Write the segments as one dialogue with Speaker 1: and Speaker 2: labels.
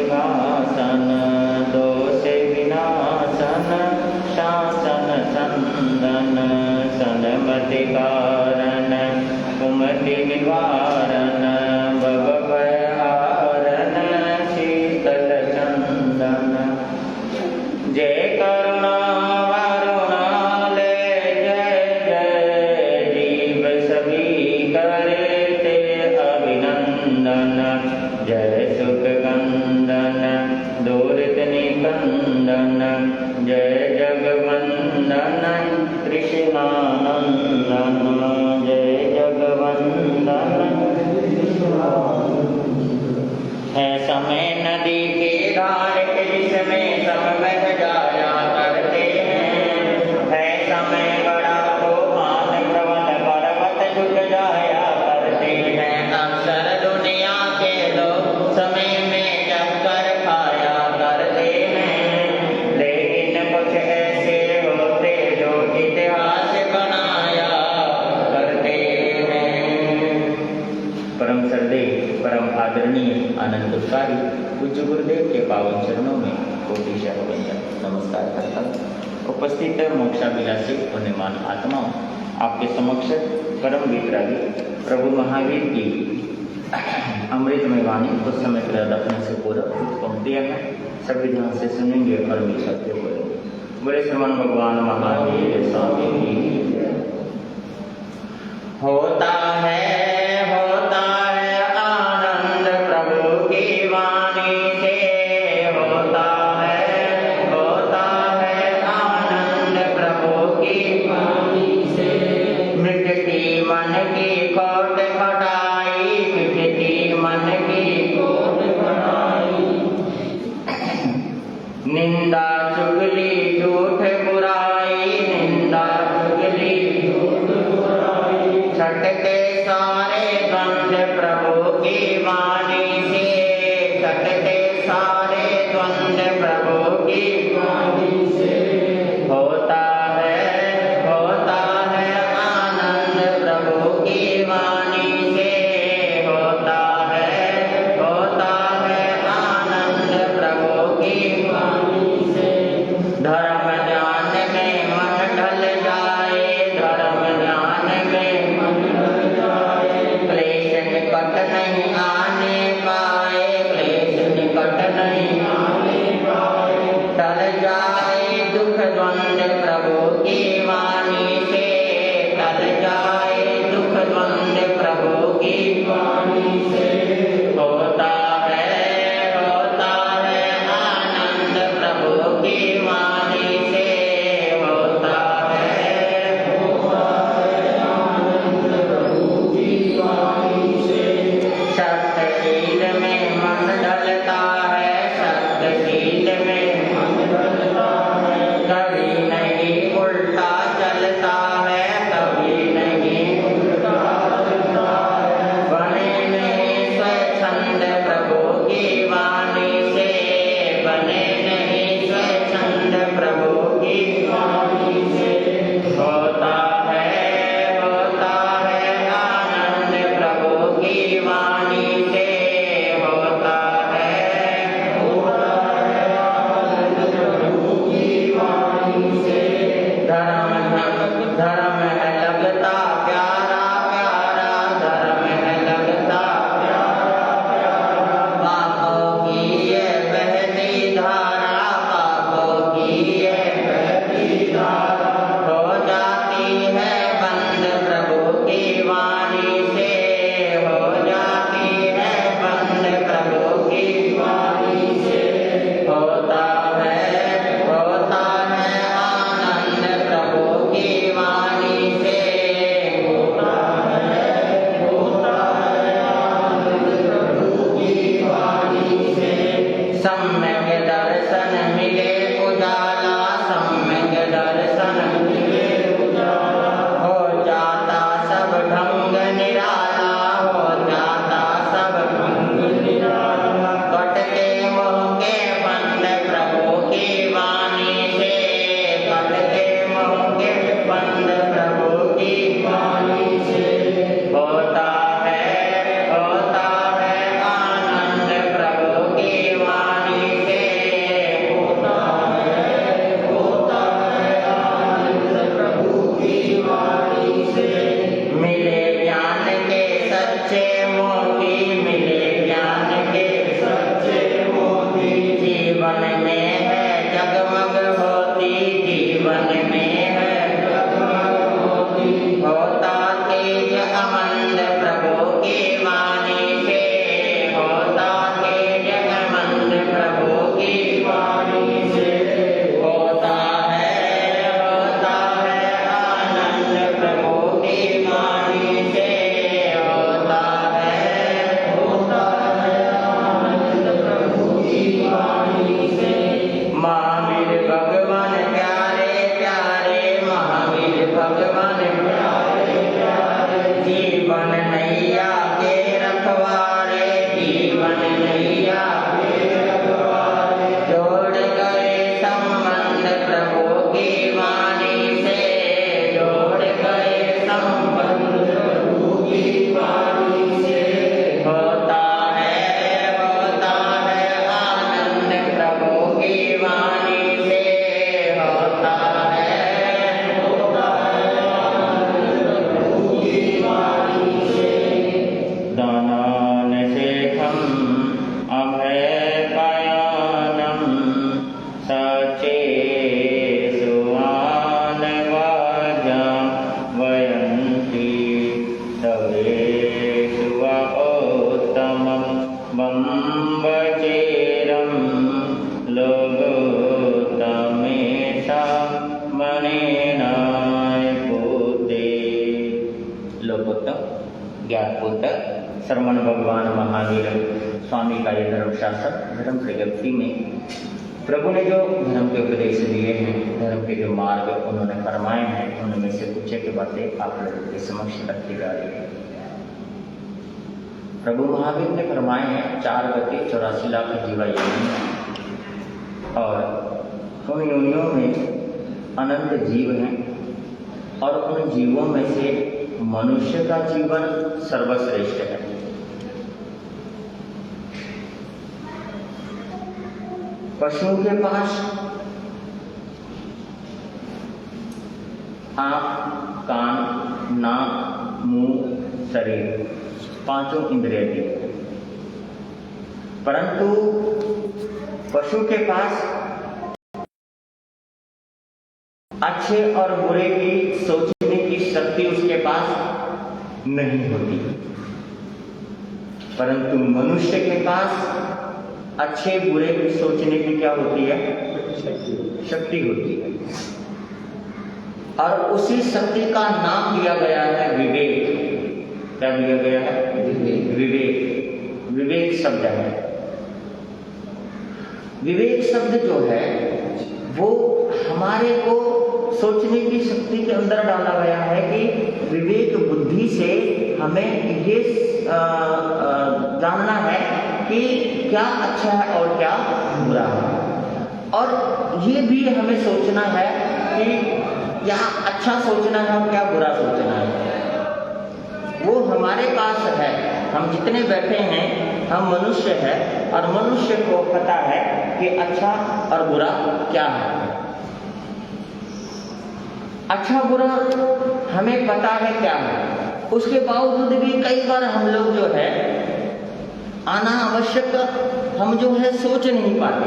Speaker 1: सिंहासन, दोष विनाशन, शासन संदन, सन्मति कारण, कुमति निवारण, भव भय हारण, शीतल चंदन। जय करुणा करुणालय, जय जय जीव सभी करे ते अभिनंदन। जय सुख कंदन, दूरित निकंदन, जय जगवंदन, कृष्णानंदन, जय जगवंदन। है समय नदी के धार के जिसमें सब बह जाया करते हैं। है समय बड़ा तूफान प्रबल पर्वत झुक जाया करते हैं। अक्सर दुनिया के लोग समय में चक्कर खाया करते हैं। लेकिन कुछ ऐसे होते जो इतिहास बनाया करते हैं। परम श्रद्धेय, परम आदरणीय, आनंदकारी पूज्य गुरुदेव के पावन चरणों में कोटिशः वंदन नमस्कार करता हूँ। उपस्थित मोक्षाभिलाषी पुण्यमान आत्माओं, आपके समक्ष परम वितरागी प्रभु महावीर की अमृतमय वाणी कुछ समय के लिए अपने से पूर्व पंक्तियां हैं, सभी ध्यान से सुनेंगे और मीठा के बोलेंगे। बोले श्रीमान भगवान महावीर स्वामी की जय। होता है आनंद प्रभु की वाणी से, होता है आनंद प्रभु की वाणी से। मिटती मन की खोट खटाई, मिटती मन की खोट खटाई। निंदा चुगली झूठ बुराई, निंदा चुगली झूठ बुराई। छटके सारे द्वंद प्रभु की वाणी से, छटके सारे द्वंद प्रभु की वाणी से। होता है आनंद प्रभु की वाणी से, होता है आनंद प्रभु की वाणी से। धर्म ध्यान में मन ढल जाए, धर्म ध्यान में मन ढल जाए। क्लेश निकट नहीं आने कन्हैया के रखवाले, जोड़ गए संबंध प्रभु की वाणी से, जोड़ गए संबंध प्रभु की वाणी से। होता है आनंद प्रभु की वाणी से, होता है प्रभु की वाणी से। दानान शेखम अभय पयानम, सचे सुवान वाजा वयंती, तवेषु उत्तमं बम्बचेरं, लोगोत्तमेशा मनेनाय पूते। लोकोत्तम ज्ञानपूर्वक श्रवण भगवान महावीर स्वामी का ये धर्मशास्त्र धर्म प्रगति में प्रभु ने जो धर्म के उपदेश दिए हैं, धर्म के जो मार्ग उन्होंने फरमाए हैं, उनमें से कुछ एक बातें आप लोगों के समक्ष रखी जा रही है। प्रभु महावीर ने फरमाए हैं 4 गति 84 लाख जीवा योनि, और उन योनियों में अनंत जीव हैं, और उन जीवों में से मनुष्य का जीवन सर्वश्रेष्ठ है। पशुओं के पास आँख, कान, नाक, मुंह, शरीर, 5 इंद्रिय दी, परंतु पशु के पास अच्छे और बुरे की सोचने की शक्ति उसके पास नहीं होती, परंतु मनुष्य के पास अच्छे बुरे की सोचने की क्या होती है? शक्ति होती है। और उसी शक्ति का नाम दिया गया है विवेक। क्या दिया गया है? विवेक। विवेक शब्द है। विवेक शब्द जो है वो हमारे को सोचने की शक्ति के अंदर डाला गया है कि विवेक बुद्धि से हमें ये जानना है कि क्या अच्छा है और क्या बुरा है, और ये भी हमें सोचना है कि क्या अच्छा सोचना है और क्या बुरा सोचना है। वो हमारे पास है। हम जितने बैठे हैं हम मनुष्य हैं, और मनुष्य को पता है कि अच्छा और बुरा क्या है। अच्छा बुरा हमें पता है क्या है, उसके बावजूद भी कई बार हम लोग जो है अनावश्यक हम जो है सोच नहीं पाते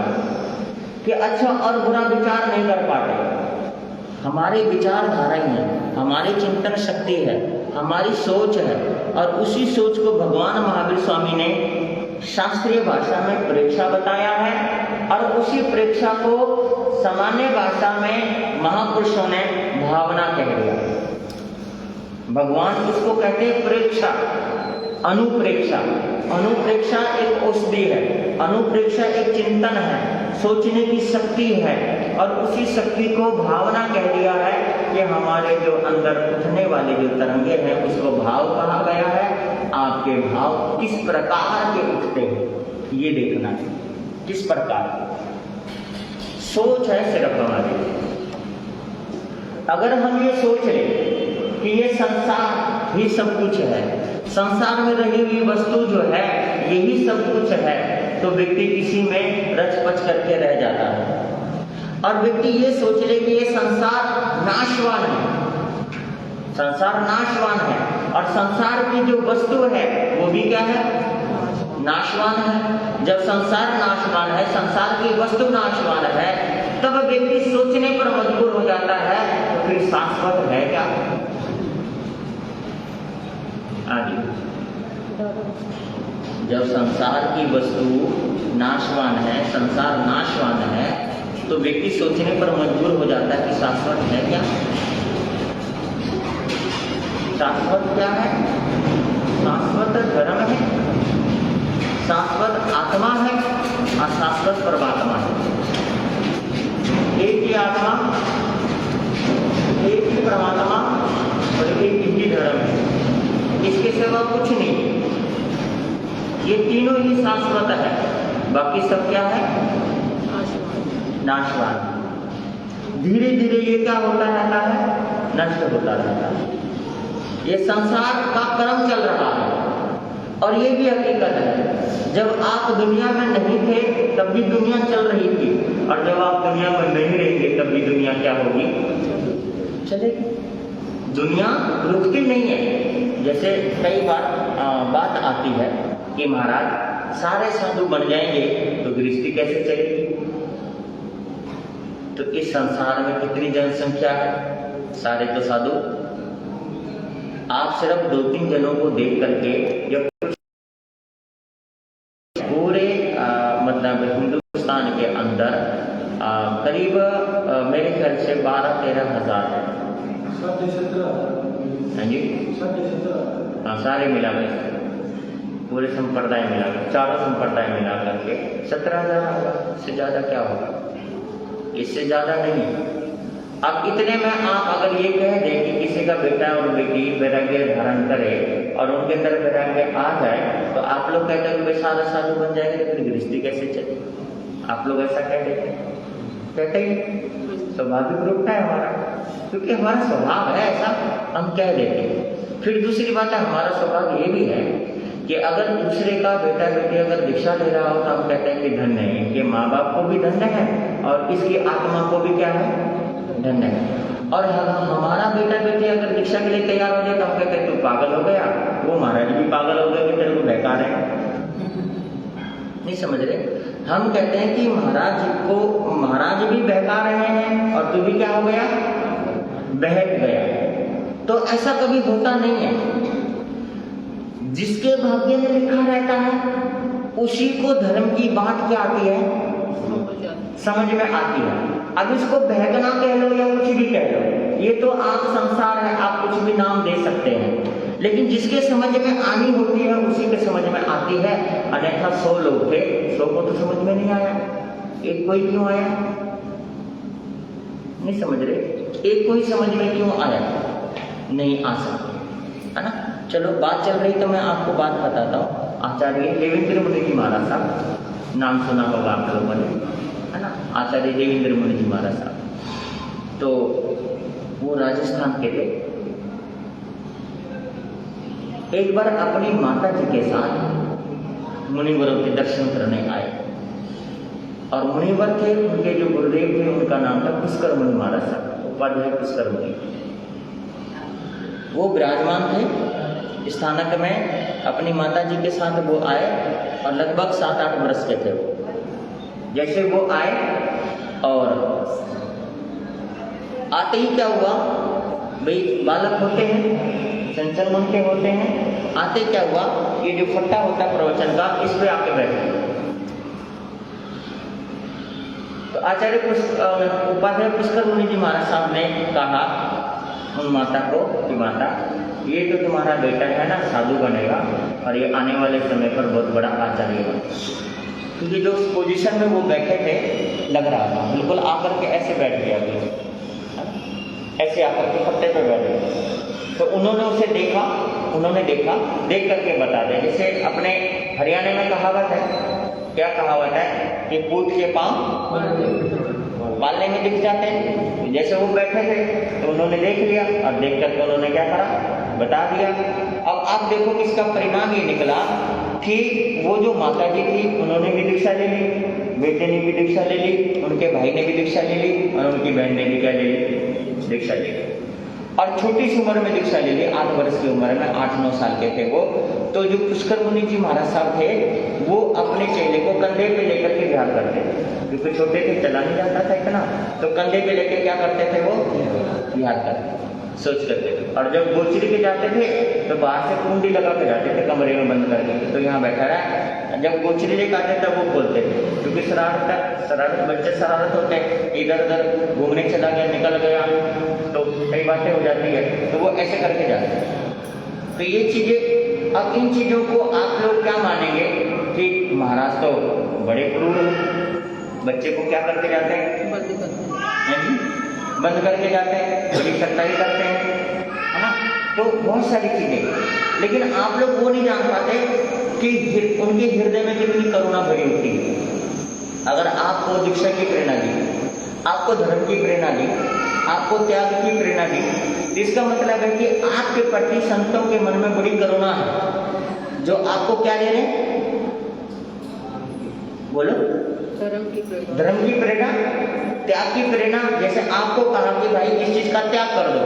Speaker 1: कि अच्छा और बुरा विचार नहीं कर पाते। हमारी विचारधारा है, हमारी चिंतन शक्ति है, हमारी सोच है, और उसी सोच को भगवान महावीर स्वामी ने शास्त्रीय भाषा में प्रेक्षा बताया है, और उसी प्रेक्षा को सामान्य भाषा में महापुरुषों ने भावना कह दिया। भगवान इसको कहते हैं प्रेक्षा, अनुप्रेक्षा। अनुप्रेक्षा एक औषधि है, अनुप्रेक्षा एक चिंतन है, सोचने की शक्ति है, और उसी शक्ति को भावना कह दिया है कि हमारे जो अंदर उठने वाले जो तरंगे हैं उसको भाव कहा गया है। आपके भाव किस प्रकार के उठते हैं ये देखना है, किस प्रकार सोच है सिर्फ हमारी। अगर हम ये सोच लें कि ये संसार ही सब कुछ है, संसार में रही हुई वस्तु जो है यही सब कुछ है, तो व्यक्ति इसी में रच-पच करके रह जाता है। और व्यक्ति ये सोच ले कि ये संसार नाशवान है, संसार नाशवान है, और संसार की जो वस्तु है वो भी क्या है? नाशवान है। जब संसार नाशवान है, संसार की वस्तु नाशवान है, तब व्यक्ति सोचने पर मजबूर हो जाता है तो फिर शाश्वत है क्या? आगे जब संसार की वस्तु नाशवान है, संसार नाशवान है, तो व्यक्ति सोचने पर मजबूर हो जाता है कि शाश्वत है क्या? शाश्वत क्या है? शाश्वत धर्म है, शाश्वत आत्मा है, और शाश्वत परमात्मा है। एक ही आत्मा, एक ही परमात्मा और एक ही धर्म है, इसके सिवा कुछ नहीं। ये तीनों ही शाश्वत है, बाकी सब क्या है? नाशवान। धीरे धीरे ये क्या होता रहता है? नष्ट होता रहता है। ये संसार का क्रम चल रहा है। और ये भी हकीकत है, जब आप दुनिया में नहीं थे तब भी दुनिया चल रही थी, और जब आप दुनिया में नहीं रहेंगे तब भी दुनिया क्या होगी? चलेगी। दुनिया रुकती नहीं है। जैसे कई बार बात आती है कि महाराज सारे साधु बन जाएंगे तो गृहस्थी कैसे चलेगी? तो इस संसार में कितनी जनसंख्या है? सारे तो साधु। आप सिर्फ 2-3 जनों को देख करके या पूरे मतलब हिंदुस्तान के अंदर करीब मेरे ख्याल से 12-13 हजार है। हाँ जी, हाँ, सारे मिला कर पूरे संप्रदाय मिला कर, चारों संप्रदाय मिला करके 17,000 होगा। इससे ज्यादा क्या होगा? इससे ज्यादा नहीं। अब इतने में आप अगर ये कह दें कि किसी का बेटा और बेटी वैराग्य धारण करे और उनके अंदर वैराग्य आ जाए, तो आप लोग कहते हैं वे सारे साधु बन जाएंगे, तो फिर गृहस्थी कैसे चले? आप लोग ऐसा कह देते हैं? कहते ही स्वाभाविक रूप है हमारा, क्योंकि हमारा स्वभाव है ऐसा, हम कह देते हैं। फिर दूसरी बात है, हमारा स्वभाव ये भी है कि अगर दूसरे का बेटा बेटी अगर दीक्षा ले रहा हो तो हम कहते हैं कि धन्य है, इनके माँ बाप को भी धन्य है और इसकी आत्मा को भी क्या है? धन्य है। और हमारा बेटा बेटी अगर दीक्षा के लिए तैयार हो जाए तो हम कहते हैं तू पागल हो गया, वो महाराज भी पागल हो गए कि तेरे को बेकार है। नहीं समझ रहे? हम कहते हैं कि महाराज भी बहका रहे हैं और तू भी क्या हो गया? बहक गया। तो ऐसा कभी होता नहीं है। जिसके भाग्य में लिखा रहता है उसी को धर्म की बात क्या आती है? समझ में आती है। अब इसको बहकना कह लो या कुछ भी कह लो, ये तो आप संसार है, आप कुछ भी नाम दे सकते हैं, लेकिन जिसके समझ में आनी होती है उसी के समझ में आती है। अन्यथा 100 लोग थे, 100 को तो समझ में नहीं आया, एक कोई क्यों आया? नहीं समझ रहे? एक कोई समझ में क्यों आया? नहीं आ सकते, है ना? चलो बात चल रही तो मैं आपको बात बताता हूँ। आचार्य देवेंद्र मुनि जी महाराज साहब, नाम सुना होगा आप लोगों ने, है ना? आचार्य देवेंद्र मुनि जी महाराज साहब, तो वो राजस्थान के थे। एक बार अपनी माता जी के साथ मुनिवरों के दर्शन करने आए, और मुनिवर थे, उनके जो गुरुदेव थे उनका नाम था पुष्कर मुनि महाराज साहब, उपाध्याय पुष्कर मुनि। वो विराजमान थे स्थानक में, अपनी माता जी के साथ वो आए और लगभग 7-8 वर्ष के थे वो। जैसे वो आए और आते ही क्या हुआ, भाई बालक होते हैं, चंचल मन के होते हैं, आते क्या हुआ, ये जो फट्टा होता है प्रवचन का, इस पे आके बैठे। तो आचार्य उपाध्याय पुष्कर मुनि जी महाराज साहब ने कहा उन माता को कि माता, ये तो तुम्हारा बेटा है ना, साधु बनेगा और ये आने वाले समय पर बहुत बड़ा आचार्य बनेगा। क्योंकि जो पोजीशन में वो बैठे थे लग रहा था बिल्कुल आकर के ऐसे बैठ गया, ऐसे आकर के पत्ते पे बैठ गए। तो उन्होंने उसे देखा, देख करके बता दें। जैसे अपने हरियाणा में कहावत है, क्या कहावत है कि पूत के पांव पालने में दिख जाते हैं। जैसे वो बैठे थे तो उन्होंने देख लिया और देख करके उन्होंने क्या करा, बता दिया। अब आप देखो कि इसका परिणाम ये निकला कि वो जो माता जी थी उन्होंने भी दीक्षा ले ली, बेटे ने भी दीक्षा ले ली, उनके भाई ने भी दीक्षा ले ली और उनकी बहन ने भी क्या ले ली, दीक्षा ले ली। और छोटी सी उम्र में दीक्षा ले ली, 8 वर्ष की उम्र में, 8-9 साल के थे वो। तो जो पुष्कर मुनि जी महाराज साहब थे वो अपने चेले को कंधे पे लेकर के विहार करते थे, क्योंकि छोटे थे, चला नहीं जाता था इतना, तो कंधे पे लेकर क्या करते थे वो, विहार करते, सोच करते थे। और जब गोचरी के जाते थे तो बाहर से कुंडी लगा के जाते थे कमरे में बंद करके, तो यहाँ बैठा रहा। जब गोचरी लेकर आते तब वो खोलते थे, क्योंकि शरारत बच्चे शरारत होते हैं, इधर उधर घूमने चला गया, निकल गया, तो कई बातें हो जाती है, तो वो ऐसे करके जाते हैं। तो ये चीजें, अब इन चीजों को आप लोग क्या मानेंगे कि महाराज तो बड़े क्रूर हैं, बच्चे को क्या करके जाते हैं, बंद करके जाते हैं, बड़ी सख्ताई करते हैं, है ना? तो बहुत सारी चीजें, लेकिन आप लोग वो नहीं जान पाते कि उनके हृदय में कितनी करुणा भरी होती है। अगर आपको दीक्षा की प्रेरणा दी, आपको धर्म की प्रेरणा दी, आपको त्याग की प्रेरणा दी, तो इसका मतलब है कि आपके प्रति संतों के मन में बड़ी करुणा है, जो आपको क्या दे रहे हैं, बोलो, धर्म की प्रेरणा, त्याग की प्रेरणा। जैसे आपको कहा कि भाई इस चीज का त्याग कर दो,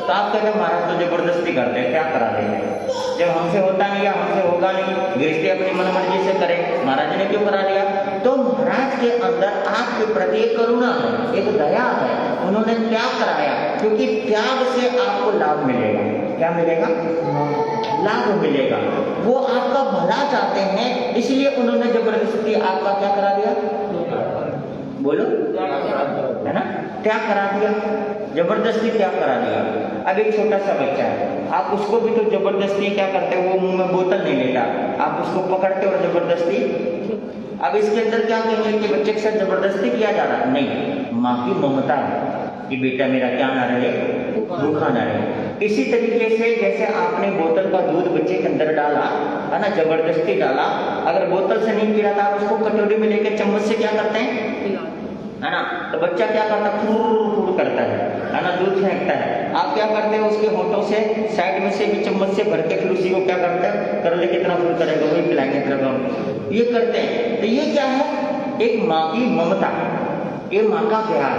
Speaker 1: तो आप कहते हैं महाराज तो जबरदस्ती करते हैं, क्या करा देंगे, जब हमसे होता नहीं या हमसे होगा नहीं, गृहस्थी अपनी मनमर्जी से करे, महाराज ने क्यों करा दिया। तो महाराज के अंदर आपके प्रति एक करुणा है, एक दया है, उन्होंने त्याग कराया, क्योंकि त्याग से आपको लाभ मिलेगा। क्या मिलेगा? लाभ मिलेगा। वो आपका भला चाहते हैं, इसलिए उन्होंने जबरदस्ती आपका क्या करा दिया, बोलो, है ना, त्याग करा दिया, जबरदस्ती त्याग करा दिया। अब एक छोटा सा बच्चा है, आप उसको भी तो जबरदस्ती क्या करते हो, वो मुंह में बोतल नहीं लेता, आप उसको पकड़ते और जबरदस्ती। अब इसके अंदर क्या कहेंगे कि बच्चे के साथ जबरदस्ती किया जा रहा है? नहीं, माँ की ममता है कि बेटा मेरा क्या ना रहे, भूखा ना रहे। इसी तरीके से जैसे आपने बोतल का दूध बच्चे के अंदर डाला है ना, जबरदस्ती डाला, अगर बोतल से नहीं पी रहा था, आप उसको कटोरी में लेकर चम्मच से क्या करते हैं, है ना, तो बच्चा क्या करता है, फूर करता है ना, दूध फेंकता है। आप क्या करते हैं, उसके होठों से साइड में से भी चम्मच से भर के फिर उसी को क्या करते हैं, कर ले, कितना फूल करेगा, वही पिलाएंगे फिर हम, ये करते हैं। तो ये क्या है, एक माँ की ममता, ये माँ का प्यार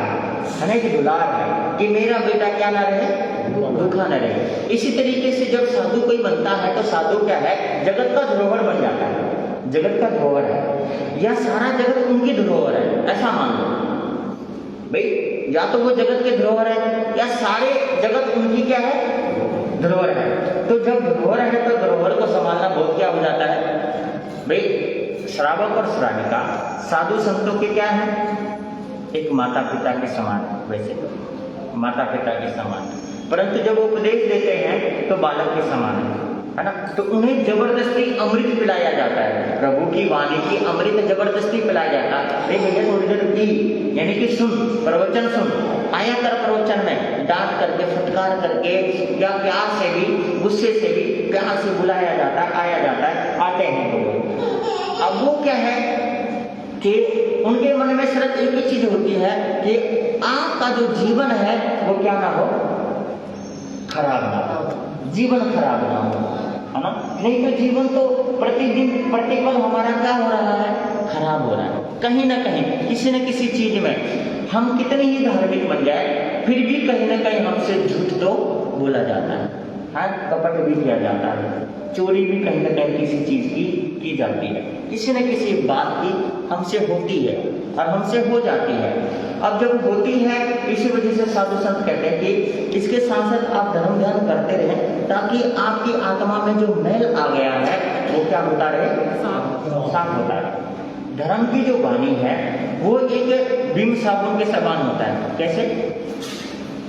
Speaker 1: है ना, कि दुलार है कि मेरा बेटा क्या ना रहे, भूखा न रहे। इसी तरीके से जब साधु कोई बनता है, तो साधु क्या है, जगत का धरोहर बन जाता है, जगत का धरोहर है, या सारा जगत उनकी धरोहर है, ऐसा मान लो भाई, या तो वो जगत के धरोहर है या सारे जगत उनकी क्या है, धरोहर है। तो जब धरोहर है तो धरोहर को संभालना बहुत क्या हो जाता है भाई। श्रावक और श्राविका साधु संतों के क्या है, एक माता पिता के समान, वैसे तो माता पिता के समान, परंतु जब उपदेश देते हैं तो बालक के समान है ना। तो उन्हें जबरदस्ती अमृत पिलाया जाता है, प्रभु की वाणी की अमृत जबरदस्ती पिलाया जाता है। भैया थोड़ी देर की, यानी कि सुन, प्रवचन सुन, आया कर प्रवचन में, डांट करके, फटकार करके, या प्यार से भी, गुस्से से भी, प्यार से बुलाया जाता है, आया जाता है, आते हैं तो। अब वो क्या है कि उनके मन में सिर्फ एक ही चीज होती है कि आपका जो जीवन है वो क्या ना हो, खराब ना हो, जीवन खराब ना हो, है ना। नहीं तो जीवन तो प्रतिदिन प्रतिपल हमारा क्या हो रहा है, खराब हो रहा है। कहीं ना कहीं किसी न किसी चीज में हम कितने ही धार्मिक बन जाए, फिर भी कहीं ना कहीं हमसे झूठ तो बोला जाता है, हाँ, कपट भी किया जाता है, चोरी भी कहीं ना कहीं किसी चीज की जाती है, किसी न किसी बात की हमसे होती है और हमसे हो जाती है। अब जब होती है, इसी वजह से साधु संत कहते हैं कि इसके साथ साथ आप धर्म ध्यान करते रहें, ताकि आपकी आत्मा में जो मैल आ गया है वो क्या होता रहे, साफ होता रहे। धर्म की जो वाणी है वो एक विम साबुन के समान होता है। कैसे?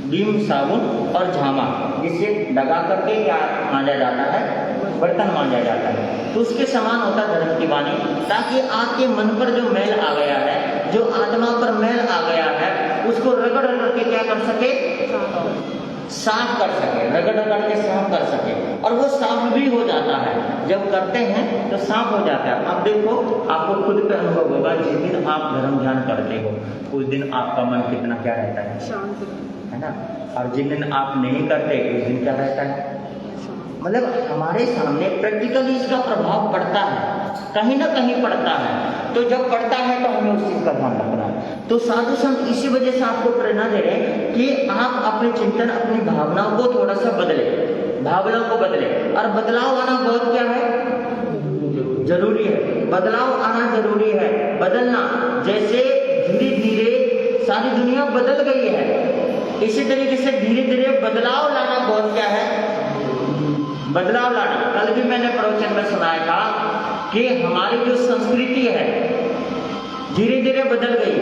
Speaker 1: विम साबुन और झामा, जिससे लगा करके क्या मांजा जाता है, बर्तन मांजा जाता है, तो उसके समान होता है धर्म की वाणी, ताकि आपके मन पर जो मैल आ गया है, जो आत्मा पर मैल आ गया है, उसको रगड़ रगड़ के क्या कर सके, साफ कर सके, रगड़ रगड़ के साफ कर सके, और वो साफ भी हो जाता है। जब करते हैं तो साफ हो जाता है। अब देखो, आपको खुद पे अनुभव होगा, जिस दिन आप धर्म ध्यान करते हो उस दिन आपका मन कितना क्या रहता है, शांत, है ना। और जिस दिन आप नहीं करते उस दिन क्या रहता है, मतलब हमारे सामने प्रैक्टिकली इसका प्रभाव पड़ता है, कहीं ना कहीं पड़ता है। तो जब पड़ता है तो हमें उस चीज का ध्यान रखना है। तो साधु संत इसी वजह से आपको प्रेरणा दे रहे हैं कि आप अपने चिंतन, अपनी भावनाओं को थोड़ा सा बदले, भावनाओं को बदले, और बदलाव आना बहुत क्या है, जरूरी है। बदलाव आना जरूरी है, बदलना, जैसे धीरे धीरे सारी दुनिया बदल गई है, इसी तरीके से धीरे धीरे बदलाव लाना बहुत क्या है, बदलाव लाना। कल भी मैंने प्रवचन में सुनाया था कि हमारी जो संस्कृति है धीरे धीरे बदल गई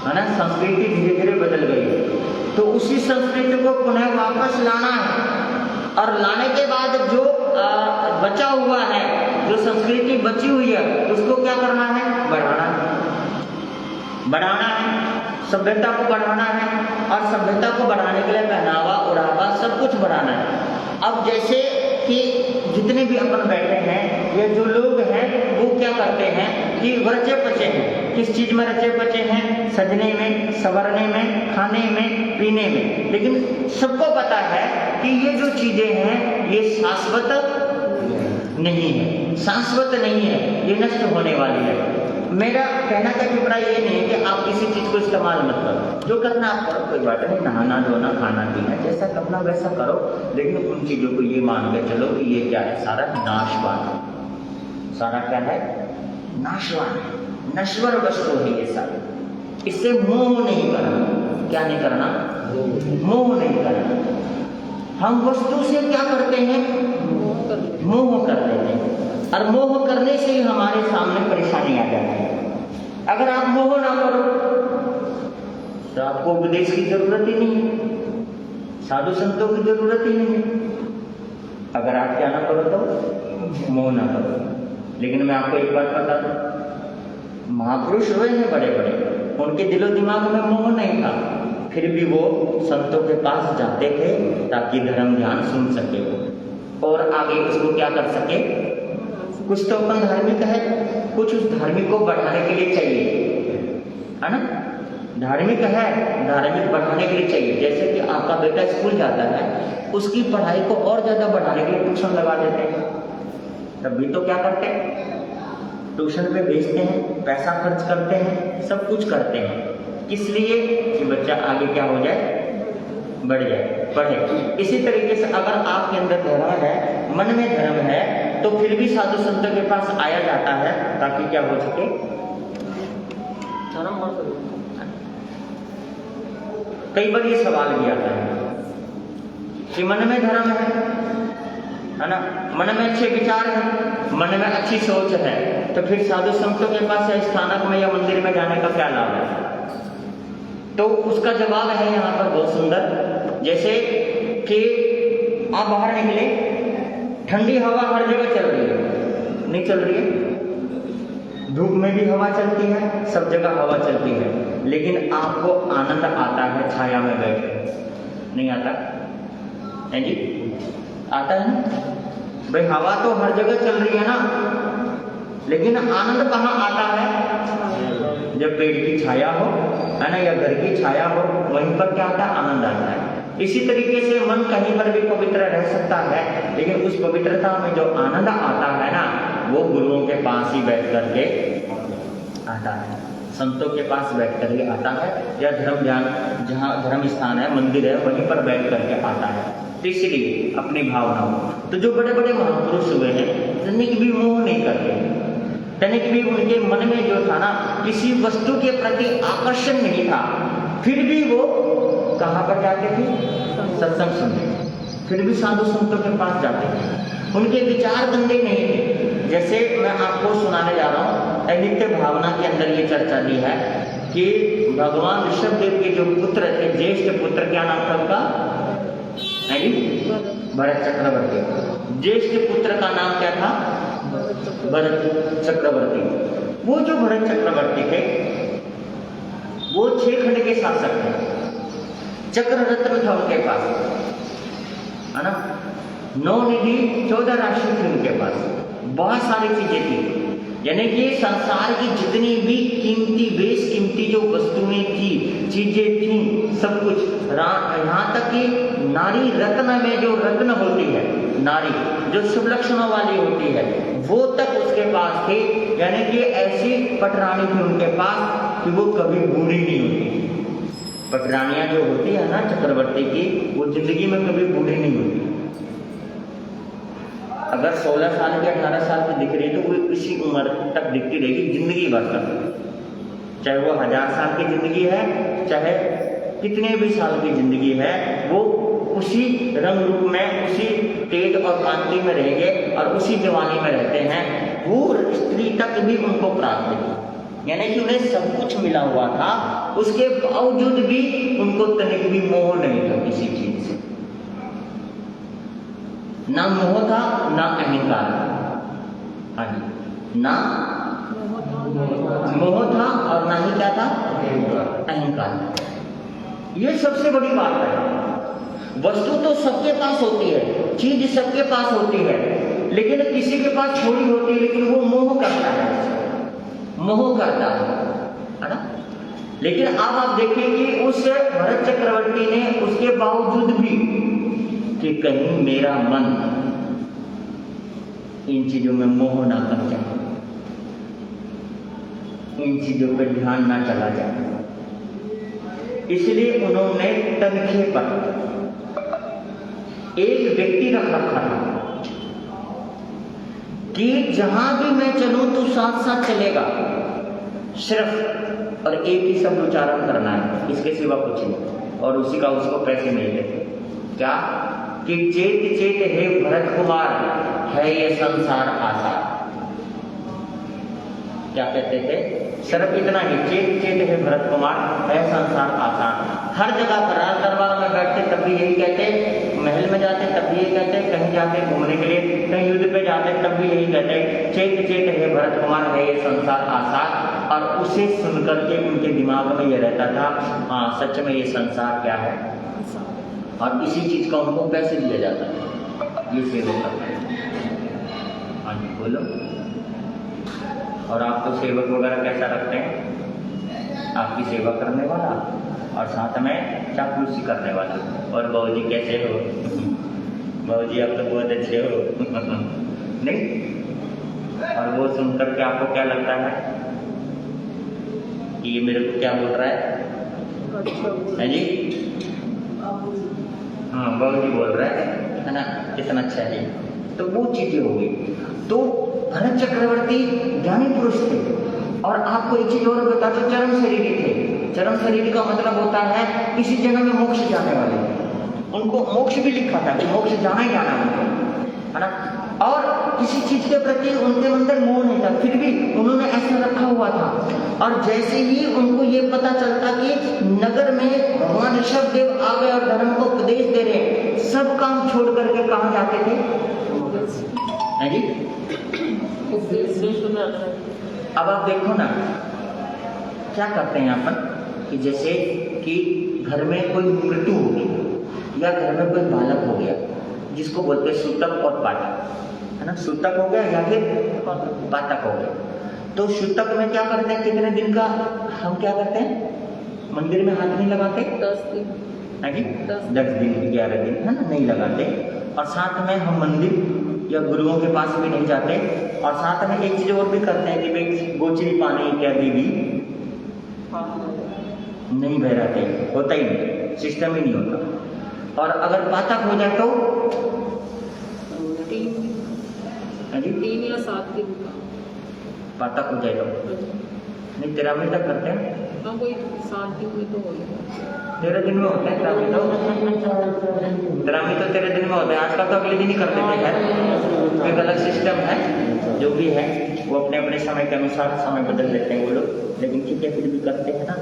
Speaker 1: है ना, संस्कृति धीरे धीरे बदल गई है, तो उसी संस्कृति को पुनः वापस लाना है, और लाने के बाद जो बचा हुआ है, जो संस्कृति बची हुई है, उसको क्या करना है, बढ़ाना है, बढ़ाना है, सभ्यता को बढ़ाना है, और सभ्यता को बढ़ाने के लिए पहनावा, ओढ़ावा सब कुछ बढ़ाना है। अब जैसे कि जितने भी अपन बैठे हैं, ये जो लोग हैं वो क्या करते हैं कि रचे पचे हैं। किस चीज में रचे पचे हैं? सजने में, संवरने में, खाने में, पीने में। लेकिन सबको पता है कि ये जो चीजें हैं ये शाश्वत नहीं है, शाश्वत नहीं है, ये नष्ट होने वाली है। मेरा कहना का अभिप्राय ये नहीं है कि आप किसी चीज को इस्तेमाल मत करो, जो करना आप करो, कोई बात नहीं, नहाना धोना खाना पीना जैसा करना वैसा करो, लेकिन उन चीजों को ये मान के चलो कि ये क्या है, सारा नाशवान है। सारा क्या है? नाशवान है, नश्वर वस्तु है ये सारी। इससे मोह नहीं करना। क्या नहीं करना? मोह नहीं करना। हम वस्तु से क्या करते हैं? मोह कर लेते हैं, और मोह करने से ही हमारे सामने परेशानी आ जाती है। अगर आप मोह ना करो तो आपको उपदेश की जरूरत ही नहीं है, साधु संतों की जरूरत ही नहीं है। अगर आप क्या ना करो तो मोह ना करो। लेकिन मैं आपको एक बात बता दूं, महापुरुष हुए हैं बड़े बड़े, उनके दिलो दिमाग में मोह नहीं था, फिर भी वो संतों के पास जाते थे ताकि धर्म ध्यान सुन सके वो, और आगे उसको क्या कर सके। कुछ तो अपन धार्मिक है, कुछ उस धार्मिक को बढ़ाने के लिए चाहिए, है ना? धार्मिक है, धार्मिक बढ़ाने के लिए चाहिए। जैसे कि आपका बेटा स्कूल जाता है, उसकी पढ़ाई को और ज्यादा बढ़ाने के लिए ट्यूशन लगा देते हैं। तब भी तो क्या करते हैं? ट्यूशन पे भेजते हैं, पैसा खर्च करते हैं, सब कुछ करते हैं, इसलिए कि बच्चा आगे क्या हो जाए, बढ़ जाए, पढ़े। इसी तरीके से अगर आपके अंदर धर्म है, मन में धर्म है, तो फिर भी साधु संतों के पास आया जाता है ताकि क्या हो सके, धर्म हो सके। कई बार ये सवाल भी आता है कि मन में धर्म है ना, मन में अच्छे विचार है, मन में अच्छी सोच है, तो फिर साधु संतों के पास या स्थानक में या मंदिर में जाने का क्या लाभ है? तो उसका जवाब है यहाँ पर बहुत सुंदर। जैसे कि आप बाहर निकले, ठंडी हवा हर जगह चल रही है, नहीं चल रही है? धूप में भी हवा चलती है, सब जगह हवा चलती है, लेकिन आपको आनंद आता है छाया में बैठ, नहीं आता है जी? आता है ना भाई? हवा तो हर जगह चल रही है ना, लेकिन आनंद कहाँ आता है? जब पेड़ की छाया हो, है ना, या घर की छाया हो, वहीं पर क्या आता है? आनंद आता है। इसी तरीके से मन कहीं पर भी पवित्र रह सकता है, लेकिन उस पवित्रता में जो आनंद आता है ना, वो गुरुओं के पास ही बैठ करके आता है, संतों के पास बैठ कर ही आता है, या धर्म ध्यान जहाँ धर्म स्थान है, मंदिर है, वहीं पर बैठ करके आता है। तो इसलिए अपनी भावनाओं, तो जो बड़े बड़े महापुरुष हुए हैं, तनिक भी मोह नहीं करते, तनिक भी उनके मन में जो था ना, किसी वस्तु के प्रति आकर्षण नहीं था, फिर भी वो कहाँ पर जाते थे? सत्संग सुनते, फिर भी साधु संतों के पास जाते थे। उनके विचार गंदे नहीं थे। जैसे मैं आपको सुनाने जा रहा हूँ, नित्य भावना के अंदर ये चर्चा दी है कि भगवान ऋषभदेव के जो पुत्र थे, ज्येष्ठ पुत्र, क्या नाम था उनका? भरत चक्रवर्ती। ज्येष्ठ पुत्र का नाम क्या था? भरत चक्रवर्ती। वो जो भरत चक्रवर्ती थे, वो 6 खंड के शासक थे, चक्र रत्न था उनके पास, है ना, 9 निधि 14 राशि थी उनके पास, बहुत सारी चीजें थी। यानी कि संसार की जितनी भी कीमती बेस कीमती जो वस्तुएं थी, चीजें थी, सब कुछ, यहाँ तक कि नारी रत्न में जो रत्न होती है, नारी जो शुभ लक्षणों वाली होती है, वो तक उसके पास थी। यानी कि ऐसी पटरानी थी उनके पास कि वो कभी बूढ़ी नहीं होती। पटरानियां जो होती है ना चक्रवर्ती की, वो जिंदगी में कभी बूढ़ी नहीं होती। अगर 16 साल की 18 साल की दिख रही है तो वो इसी उम्र तक दिखती रहेगी जिंदगी भर तक, चाहे वो 1000 साल की जिंदगी है, चाहे कितने भी साल की जिंदगी है, वो उसी रंग रूप में, उसी तेज और कांति में रहेंगे और उसी जवानी में रहते हैं। वो स्त्री तक भी उनको प्राप्त थी, यानी कि उन्हें सब कुछ मिला हुआ था, उसके बावजूद भी उनको तनिक भी मोह नहीं था किसी चीज से, ना मोह था ना अहंकार। हाँ जी, ना मोह था और ना ही क्या था? अहंकार। ये सबसे बड़ी बात है। वस्तु तो सबके पास होती है, चीज सबके पास होती है, लेकिन किसी के पास छोड़ी होती है, लेकिन वो मोह करता है, मोह करता है ना। लेकिन अब आप देखिए कि उस भरत चक्रवर्ती ने उसके बावजूद भी कि कहीं मेरा मन इन चीजों में मोह ना कर जाए, इन चीजों पर ध्यान ना चला जाए, इसलिए उन्होंने तनखे पर एक व्यक्ति रख रखा था कि जहां भी मैं चलूं तो साथ साथ चलेगा, सिर्फ और एक ही शब्द उच्चारण करना है, इसके सिवा कुछ नहीं, और उसी का उसको पैसे मिलते थे। क्या कि चेत चेत हे भरत कुमार, है ये संसार आसार। क्या कहते थे? सिर्फ इतना ही, चेत चेत हे भरत कुमार, है संसार आसान। हर जगह पर राज दरबार में बैठते तब भी यही कहते, महल में जाते तब भी यही कहते, कहीं जाते घूमने के लिए, कहीं युद्ध पे जाते तब भी यही कहते, चेत चेत हे भरत कुमार, है ये संसार आसान। और उसे सुनकर के उनके दिमाग में ये रहता था, हाँ सच में ये संसार क्या है, और इसी चीज का उनको पैसे दिया जाता है, ये सेवक करते हैं। हाँ जी बोलो। और आप तो सेवक वगैरह कैसा रखते हैं? आपकी सेवा करने वाला और साथ में चापलूसी करने वाला। और बाबूजी कैसे हो? बाबूजी आप तो बहुत अच्छे हो नहीं? और वो सुनकर के आपको क्या लगता है कि ये मेरे को क्या बोल रहा है जी? हाँ बाबूजी बोल रहा है ना, कितना अच्छा है। तो वो चीजें हो गई। तो भरत चक्रवर्ती ज्ञानी पुरुष थे। और आपको एक चीज और बता दो, चरम शरीरी थे। चरम शरीरी का मतलब होता है इसी जन्म में मोक्ष जाने वाले। उनको मोक्ष भी लिखा था कि मोक्ष जाना ही जाना उनको, है ना। और किसी चीज के प्रति उनके अंदर मोह नहीं था, फिर भी उन्होंने ऐसा रखा हुआ था। और जैसे ही उनको ये पता चलता कि नगर में भगवान ऋषभ देव आ गए और धर्म को उपदेश दे रहे, सब काम छोड़ करके कहाँ जाते थे? है जी? अब आप देखो ना क्या करते हैं यहाँ पर कि जैसे कि घर में कोई मृत्यु हो गई या घर में कोई बालक हो गया, जिसको बोलते हैं सूतक और पाठक, है ना। सूतक हो गया या फिर पाठक हो गया। तो सूतक में क्या करते हैं, कितने दिन का हम क्या करते हैं, मंदिर में हाथ नहीं लगाते,
Speaker 2: 10 दिन,
Speaker 1: है जी, 10 दिन 11 दिन, है ना, नहीं लगाते। और साथ में हम मंदिर या गुरुओं के पास भी नहीं जाते। और साथ में एक चीज और भी करते हैं कि भाई गोचरी पानी इत्यादि भी नहीं बहराते, होता ही नहीं, सिस्टम ही नहीं होता। और अगर पातक हो जाए तो
Speaker 2: 3 या 7 दिन का
Speaker 1: पातक हो जाए तो नहीं, 13 दिन तक करते हैं।
Speaker 2: हाँ कोई 7 दिन में तो हो गया,
Speaker 1: 13 दिन में होता है। द्रामी तो 13 दिन में होता है। आजकल तो अगले दिन ही करते थे। खैर एक अलग सिस्टम है, जो भी है वो अपने अपने समय के अनुसार समय बदल लेते हैं वो लोग, लेकिन ठीक है फिर भी करते हैं ना।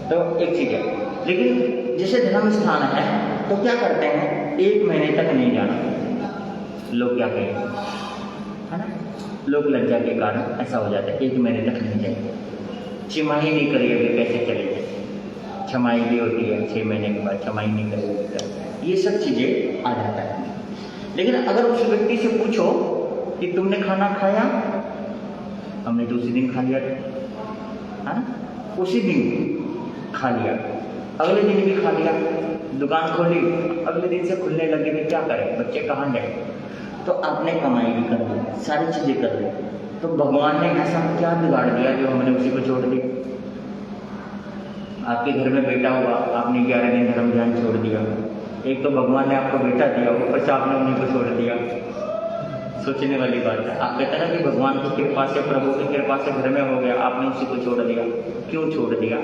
Speaker 1: तो एक चीज है, लेकिन जैसे धर्म स्थान है तो क्या करते हैं, 1 महीने तक नहीं जाना। लोग क्या कहेंगे, है ना, लोग लज्जा के कारण ऐसा हो जाता है, 1 महीने तक नहीं जाएंगे। छिमाही नहीं करिए कैसे चलेंगे, छमाई भी होती है 6 महीने के बाद, छमाई नहीं करेगी, ये सब चीजें आ जाता है। लेकिन अगर उस व्यक्ति से पूछो कि तुमने खाना खाया, हमने तो उसी दिन खा लिया था, है ना, उसी दिन खा लिया, अगले दिन भी खा लिया, दुकान खोली, अगले दिन से खुलने लगे, तो क्या करें, बच्चे कहाँ जाए। तो आपने कमाई भी कर ली, सारी चीजें कर ली, तो भगवान ने ऐसा क्या बिगाड़ दिया जो हमने उसी को छोड़ दिया। आपके घर में बेटा हुआ, आपने 11 दिन धर्म ध्यान छोड़ दिया। एक तो भगवान ने आपको बेटा दिया, ऊपर से आपने उन्हीं को छोड़ दिया। सोचने वाली बात है। आप कहते हैं ना कि भगवान की कृपा से, प्रभु की कृपा से घर में हो गया, आपने उसी को छोड़ दिया। क्यों छोड़ दिया?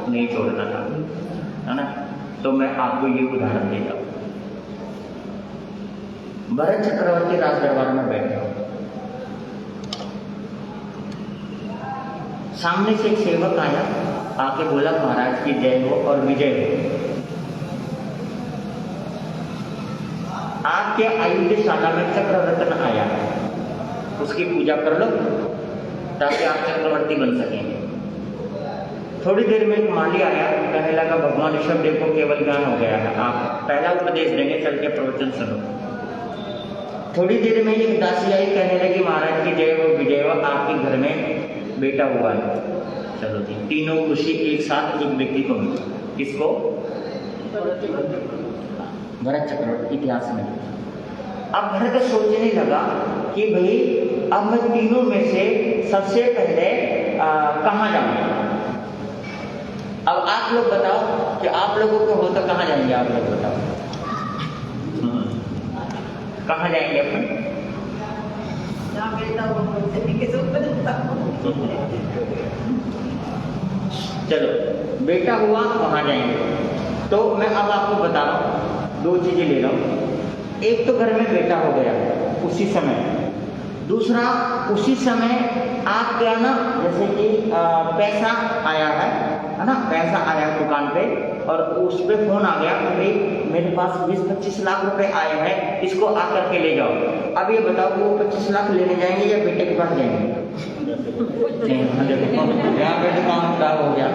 Speaker 1: नहीं छोड़ना था, है ना। तो मैं आपको ये उदाहरण देता हूँ। भरत चक्रवर्ती राज दरबार में बैठे हो, सामने से एक सेवक आया, आके बोला महाराज की जय हो और विजय हो। आपके आयुधशाला में चक्ररत्न आया है, उसकी पूजा कर लो ताकि आप चक्रवर्ती बन सकेंगे। थोड़ी देर में एक माली आया, कहने लगा भगवान ऋषभ देव को केवल ज्ञान हो गया है, आप पहला उपदेश देंगे, चल के प्रवचन सुनो। थोड़ी देर में एक दासी आई, कहने लगी महाराज की जय हो विजय हो, आपके घर में बेटा हुआ है। चलो जी, तीनों खुशी एक साथ एक व्यक्ति को मिली। किसको? भरत चक्रवर्ती इतिहास में। अब भरत सोचने लगा कि भाई अब मैं तीनों में से सबसे पहले कहाँ जाऊँ। अब आप लोग बताओ कि आप लोगों को हो तो कहाँ जाएंगे, आप लोग बताओ कहाँ जाएंगे अपन? चलो बेटा हुआ वहाँ जाएंगे। तो मैं अब आपको बता रहा हूँ, दो चीज़ें ले रहा हूँ। एक तो घर में बेटा हो गया उसी समय, दूसरा उसी समय आप क्या ना, जैसे कि पैसा आया है ना, पैसा आया दुकान पे और उस पर फोन आ गया कि भाई मेरे पास 20-25 लाख रुपए आए हैं, इसको आकर के ले जाओ। अब ये बताओ वो 25 लाख लेने जाएंगे या बेटे के पास जाएंगे? यहाँ पे दुकान खराब हो गया।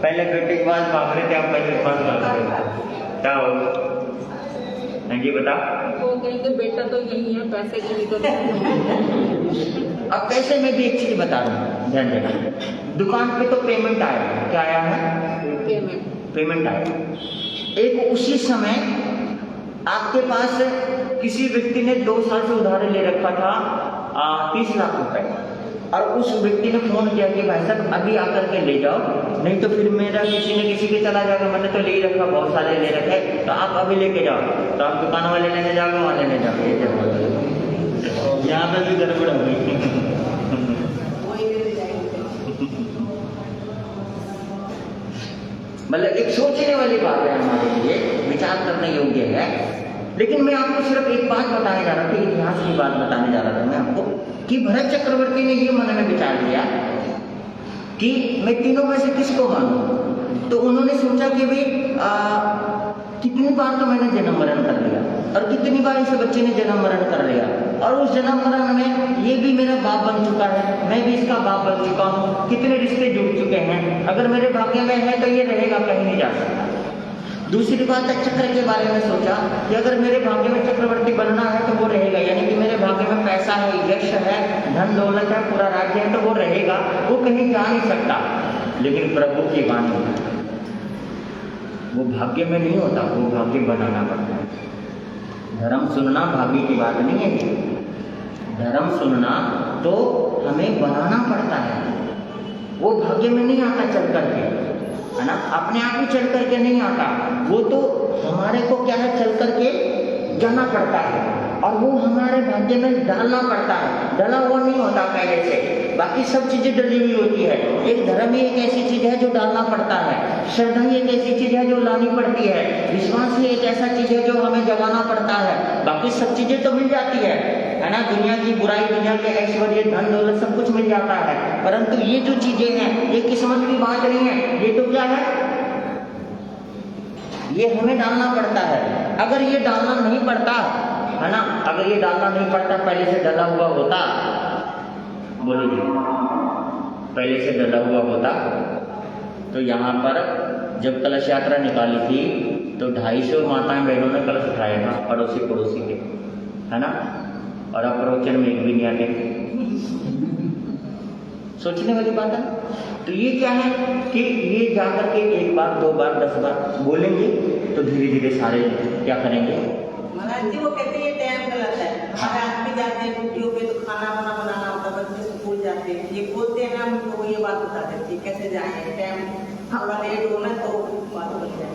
Speaker 1: पहले बेटे के पास भाग रहे थे, अब पैसे के पास भाग रहे थे, क्या हो? जी बताओ।
Speaker 2: वो कहेंगे बेटा तो यही है, पैसे की भी तो
Speaker 1: अब पैसे में भी एक चीज बता रहा हूँ, ध्यान देना। दुकान पे तो पेमेंट आया, क्या आया है? पेमेंट आया। एक उसी समय आपके पास किसी व्यक्ति ने 2 साल से उधार ले रखा था 30 लाख रुपए, और उस व्यक्ति ने फोन किया कि भाई साहब अभी आकर के ले जाओ, नहीं तो फिर मेरा किसी न किसी के चला जाएगा, मैंने तो ले ही रखा, बहुत सारे ले रखे, तो आप अभी लेके जाओ। तो आप दुकान वाले लेने जाओगे, वहाँ लेने जाओगे, यहाँ पे भी गड़बड़ हो गई। मतलब एक सोचने वाली बात है, हमारे लिए विचार करने योग्य है। लेकिन मैं आपको सिर्फ एक बात बताने जा रहा था, इतिहास की बात बताने जा रहा था मैं आपको, कि भरत चक्रवर्ती ने ये मन में विचार किया कि मैं तीनों में से किसको मानूं। तो उन्होंने सोचा कि भाई कितनी बार तो मैंने जन्म मरण कर लिया, और कितनी बार इस बच्चे ने जन्म मरण कर लिया, और उस जन्म मरण में ये भी मेरा बाप बन चुका है, मैं भी इसका बाप बन चुका हूँ, कितने रिश्ते जुड़ चुके हैं, अगर मेरे भाग्य में है तो ये रहेगा, कहीं नहीं जा सकता। दूसरी बात है चक्र के बारे में सोचा कि अगर मेरे भाग्य में चक्रवर्ती बनना है तो वो रहेगा, यानी कि मेरे भाग्य में पैसा है, यश है, धन दौलत है, पूरा राज्य है, तो वो रहेगा, वो कहीं जा नहीं सकता। लेकिन प्रभु की वाणी वो भाग्य में नहीं होता, वो भाग्य बनाना पड़ता है। धर्म सुनना भाग्य की बात नहीं है, धर्म सुनना तो हमें बनाना पड़ता है, वो भाग्य में नहीं आता चल करके, है ना, अपने आप ही चल करके नहीं आता, वो तो हमारे को क्या है, चल करके जाना पड़ता है, और वो हमारे भाग्य में डालना पड़ता है, डला हुआ नहीं होता पहले से। बाकी सब चीजें डली हुई होती है, एक धर्म ही एक ऐसी चीज है जो डालना पड़ता है, श्रद्धा ही एक ऐसी चीज है जो लानी पड़ती है, विश्वास ही एक ऐसा चीज है जो हमें जगाना पड़ता है। बाकी सब चीजें तो मिल जाती है ना, दुनिया की बुराई, दुनिया के ऐश्वर्य, धन दौलत सब कुछ मिल जाता है, परंतु ये जो चीजें हैं ये किस्मत की बात नहीं है, ये तो क्या है, ये हमें डालना पड़ता है। अगर ये डालना नहीं पड़ता है ना, अगर ये डालना नहीं पड़ता, पहले से डला हुआ होता, बोलिए, पहले से डला हुआ होता तो यहाँ पर जब कलश यात्रा निकाली थी तो 250 माताएं बहनों ने कलश उठाया था, पड़ोसी पड़ोसी के, है ना, और अब प्रवचन में एक भी नहीं आते। सोचने वाली बात है। तो ये क्या है कि ये जाकर के 1 बार 2 बार 10 बार बोलेंगे तो धीरे धीरे सारे क्या करेंगे।
Speaker 3: महाराज जी वो कहते हैं टाइम गलत है, हमारे आदमी जाते हैं ड्यूटियों पे तो खाना वाना बनाना होता है, बच्चे स्कूल जाते हैं, ये बोलते हैं ना हमको, ये बात बता देती है कैसे जाएंगे, टाइम थोड़ा लेट होना तो बात बन जाए।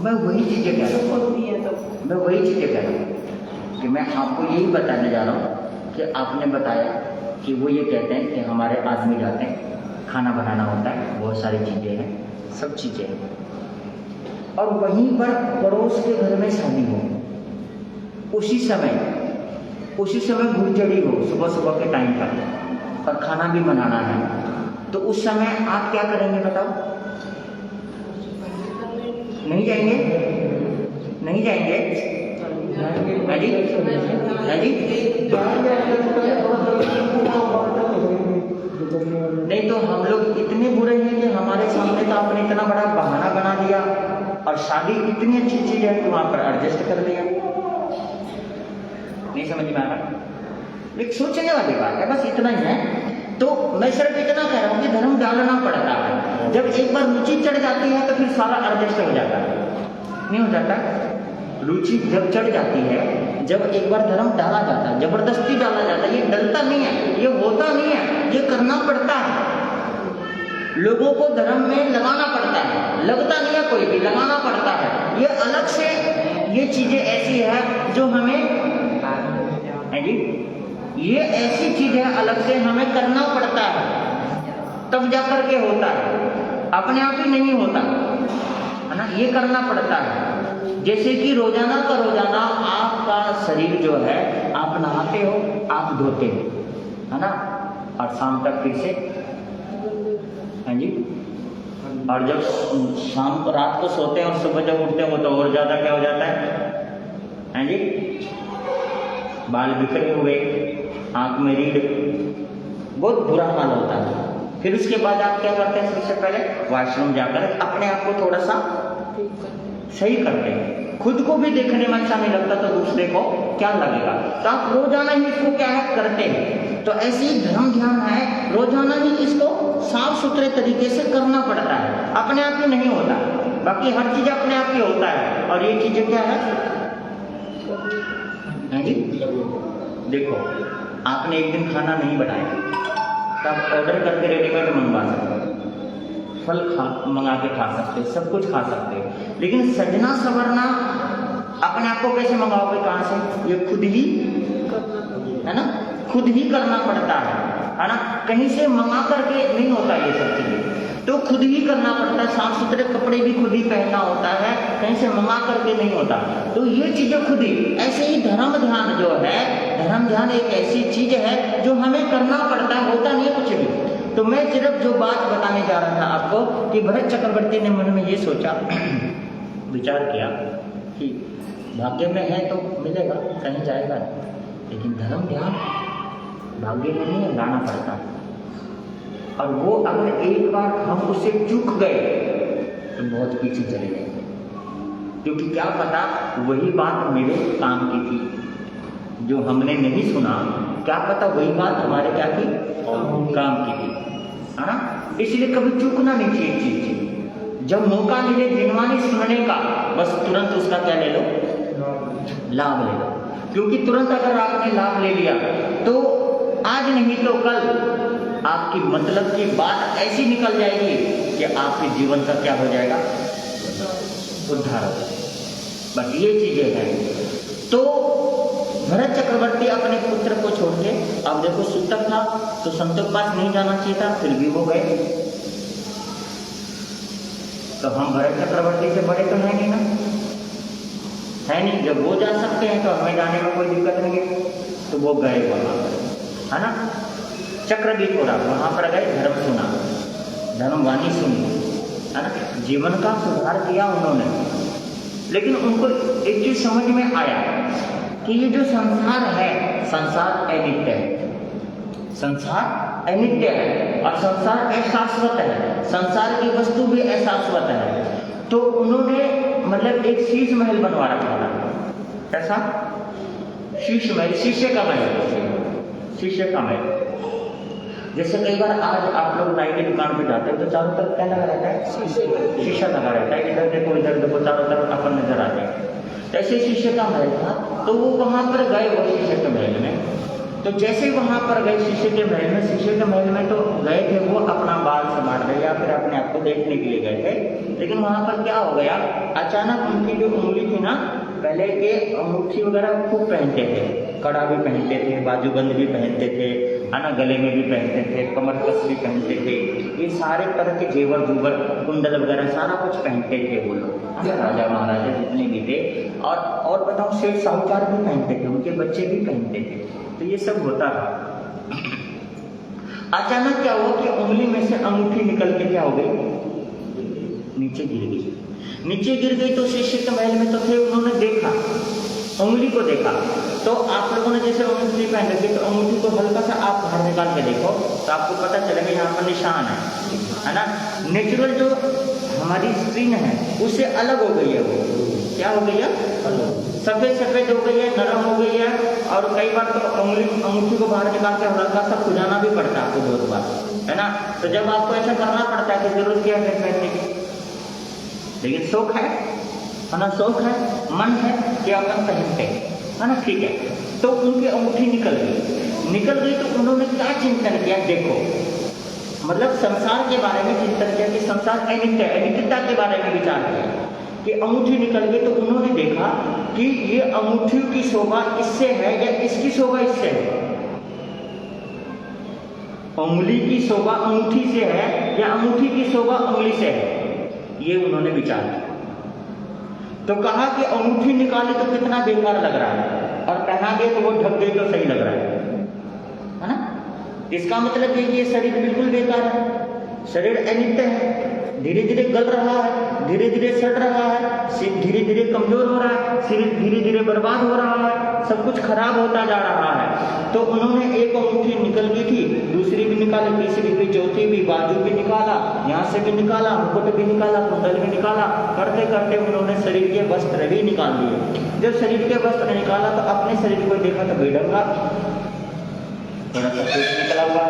Speaker 1: मैं वही चीजें कह रहा हूँ, मैं वही चीजें कह रहा हूँ कि मैं आपको यही बताने जा रहा हूँ कि आपने बताया कि वो ये कहते हैं कि हमारे आदमी जाते हैं, खाना बनाना होता है, बहुत सारी चीज़ें हैं, सब चीज़ें हैं, और वहीं पर पड़ोस के घर में शादी हो, उसी समय भूख चढ़ी हो सुबह सुबह के टाइम पर, और खाना भी बनाना है, तो उस समय आप क्या करेंगे बताओ। नहीं जाएंगे, नहीं जाएंगे, अजी अजी नहीं तो हम लोग इतने बुरे हैं कि हमारे सामने तो आपने इतना बड़ा बहाना बना दिया, और शादी इतनी अच्छी चीज है कि वहां पर एडजस्ट कर लिया। नहीं समझ में आ रहा? एक सोचने वाली बात है, बस इतना ही है। तो मैं सिर्फ इतना कह रहा हूँ कि धर्म डालना पड़ता है। जब एक बार रुचि चढ़ जाती है तो फिर सारा एडजस्ट हो जाता है, नहीं हो जाता? रुचि जब चढ़ जाती है, जब एक बार धर्म डाला जाता है, जबरदस्ती डाला जाता है, ये डलता नहीं है, ये होता नहीं है, ये करना पड़ता है। लोगों को धर्म में लगाना पड़ता है, लगता नहीं है कोई भी, लगाना पड़ता है। ये अलग से ये चीजें ऐसी है जो हमें है जी, ये ऐसी चीज है अलग से हमें करना पड़ता है, तब जाकर के होता है, अपने आप ही नहीं होता है ना, ये करना पड़ता है। जैसे कि रोजाना का रोजाना आपका शरीर जो है, आप नहाते हो, आप धोते हो, है ना, और शाम तक फिर से, हाँ जी, और जब शाम को रात को सोते हैं और सुबह जब उठते हो तो और ज्यादा क्या हो जाता है जी, बाल बिखरे हुए, आंख में रीढ़, बहुत बुरा हाल होता है। फिर उसके बाद आप क्या करते हैं? सबसे पहले वॉशरूम जाकर अपने आप को थोड़ा सा सही करते हैं। खुद को भी देखने में अच्छा नहीं लगता तो दूसरे को क्या लगेगा? तो आप रोजाना ही इसको क्या है करते हैं। तो ऐसे ही धर्म ध्यान है, रोजाना ही इसको साफ सुथरे तरीके से करना पड़ता है, अपने आप ही नहीं होता। बाकी हर चीज अपने आप ही होता है, और ये चीजें क्या है जी? देखो, आपने एक दिन खाना नहीं बनाया तो आप ऑर्डर करके रेडीमेड मंगवा सकते हो, फल मंगा के खा सकते हो, सब कुछ खा सकते हो। लेकिन सजना संवरना अपने आप को कैसे मंगाओगे? कहाँ से? ये खुद ही, है ना, खुद ही करना पड़ता है ना, कहीं से मंगा करके नहीं होता ये सब चीजें, तो खुद ही करना पड़ता है। साफ सुथरे कपड़े भी खुद ही पहनना होता है, कहीं से मंगा करके नहीं होता। तो ये चीजें खुद ही। ऐसे ही धर्म ध्यान जो है, धर्म ध्यान एक ऐसी चीज है जो हमें करना पड़ता है, होता नहीं कुछ भी। तो मैं सिर्फ जो बात बताने जा रहा था आपको कि भरत चक्रवर्ती ने मन में ये सोचा, विचार किया कि भाग्य में है तो मिलेगा, कहीं जाएगा, लेकिन धर्म ध्यान भाग्य में नहीं है, लाना पड़ता है। और वो अगर एक बार हम उससे चूक गए तो बहुत पीछे चले गए, क्योंकि क्या पता वही बात मेरे काम की थी जो हमने नहीं सुना, क्या पता वही बात हमारे क्या की, काम की थी, है ना। इसलिए कभी चूकना नहीं चाहिए चीज से। जब मौका मिले जिनवानी सुनने का, बस तुरंत उसका क्या ले लो, लाभ ले लो। क्योंकि तुरंत अगर आपने लाभ ले लिया तो आज नहीं तो कल आपकी मतलब की बात ऐसी निकल जाएगी कि आपके जीवन का क्या हो जाएगा, उद्धार हो जाएगा। बस ये चीजें हैं। तो भरत चक्रवर्ती अपने पुत्र को छोड़ के, अब देखो सूतक था तो संतों के पास नहीं जाना चाहिए था, फिर भी वो गए। तो हम भरत चक्रवर्ती से बड़े तो है नहीं ना, है नहीं। जब वो जा सकते हैं तो हमें जाने में कोई दिक्कत नहीं है। तो वो गए वहां पर, है ना, चक्रबीपुरा, वहां पर गए, धर्म सुना, धर्मवाणी सुनी, है ना, जीवन का सुधार किया उन्होंने। लेकिन उनको एक चीज समझ में आया कि ये जो संसार है, संसार अनित्य है, संसार अनित्य है और संसार अशाश्वत है, संसार की वस्तु भी अशाश्वत है। तो उन्होंने मतलब एक शीश महल बनवा रखा था। ऐसा शीश महल, शीशे का महल, शीशे का महल। जैसे कई बार आज आप लोग नाई की दुकान पे जाते हैं तो चारों तरफ क्या लगा रहता है, शीशा लगा रहता है, इधर देखो इधर देखो, चारों तरफ अपन नजर आते हैं। ऐसे शीशे का महल था, तो वो वहां पर गए, वो शीशे के महल में। तो जैसे वहां पर गए शीशे के महल में, शीशे के महल में तो गए थे वो अपना बाल संभाल रहे या फिर अपने आप को देखने के लिए गए थे। लेकिन वहां पर क्या हो गया, अचानक उनकी जो उंगली थी ना, पहले के अंगूठी वगैरह खूब पहनते थे, कड़ा भी पहनते थे, बाजूबंद भी पहनते थे, है ना, गले में भी पहनते थे, कमर कस भी पहनते थे, ये सारे तरह के जेवर जूवर कुंडल वगैरह सारा कुछ पहनते थे वो लोग, राजा महाराजा जितने भी थे। और बताओ सेठ साहूकार भी पहनते थे, उनके बच्चे भी पहनते थे। तो ये सब होता था। अचानक क्या हुआ कि उंगली में से अंगूठी निकल के क्या हो गई, नीचे गिर गई। नीचे गिर गई तो शीशे के महल में तो थे, उन्होंने देखा, उंगली को देखा, तो आप लोगों ने जैसे अंगूठी पहन रखी तो अंगूठी को हल्का सा आप बाहर निकाल के देखो तो आपको पता चलेगा यहाँ पर निशान है ना। नेचुरल जो हमारी स्किन है उससे अलग हो गई है, वो क्या हो गई है, सफेद सफेद हो गई है, नरम हो गई है। और कई बार तो अंगूठी को बाहर निकाल के हल्का सा खुजाना भी पड़ता है आपको बहुत बार, है ना। तो जब आपको ऐसा करना पड़ता है कि जरूरत क्या है पहनने की, लेकिन शौक है ना, शौक है, मन है कि अपन पहनते है ना, ठीक है। तो उनकी अंगूठी निकल गई तो उन्होंने क्या चिंतन किया, देखो मतलब संसार के बारे में चिंतन किया कि संसार अनित्यता के बारे में विचार किया कि अंगूठी निकल गई। तो उन्होंने देखा कि ये अंगूठी की शोभा इससे है या इसकी शोभा इससे है, उंगली की शोभा अंगूठी से है या अंगूठी की शोभा उंगली से है, ये उन्होंने विचार किया। तो कहा कि अंगूठी निकाले तो कितना बेकार लग रहा है और पहना दे तो वो ढक गई तो सही लग रहा है ना। इसका मतलब ये कि ये शरीर बिल्कुल बेकार है, शरीर अनित्य है, धीरे धीरे गल रहा है, धीरे धीरे सड़ रहा है, धीरे धीरे कमजोर हो रहा है, शरीर धीरे धीरे बर्बाद हो रहा है, सब कुछ खराब होता जा रहा है। तो उन्होंने एक अंगूठी निकल गई थी, दूसरी भी निकाली, तीसरी भी, चौथी भी, बाजू भी निकाला, यहाँ से भी निकाला, मुकुट भी निकाला, कुंडल भी निकाला, करते करते उन्होंने शरीर के वस्त्र भी निकाल दिए। जब शरीर के वस्त्र निकाला तो अपने शरीर को देखा तो बेढंगा, थोड़ा सा कुछ निकला हुआ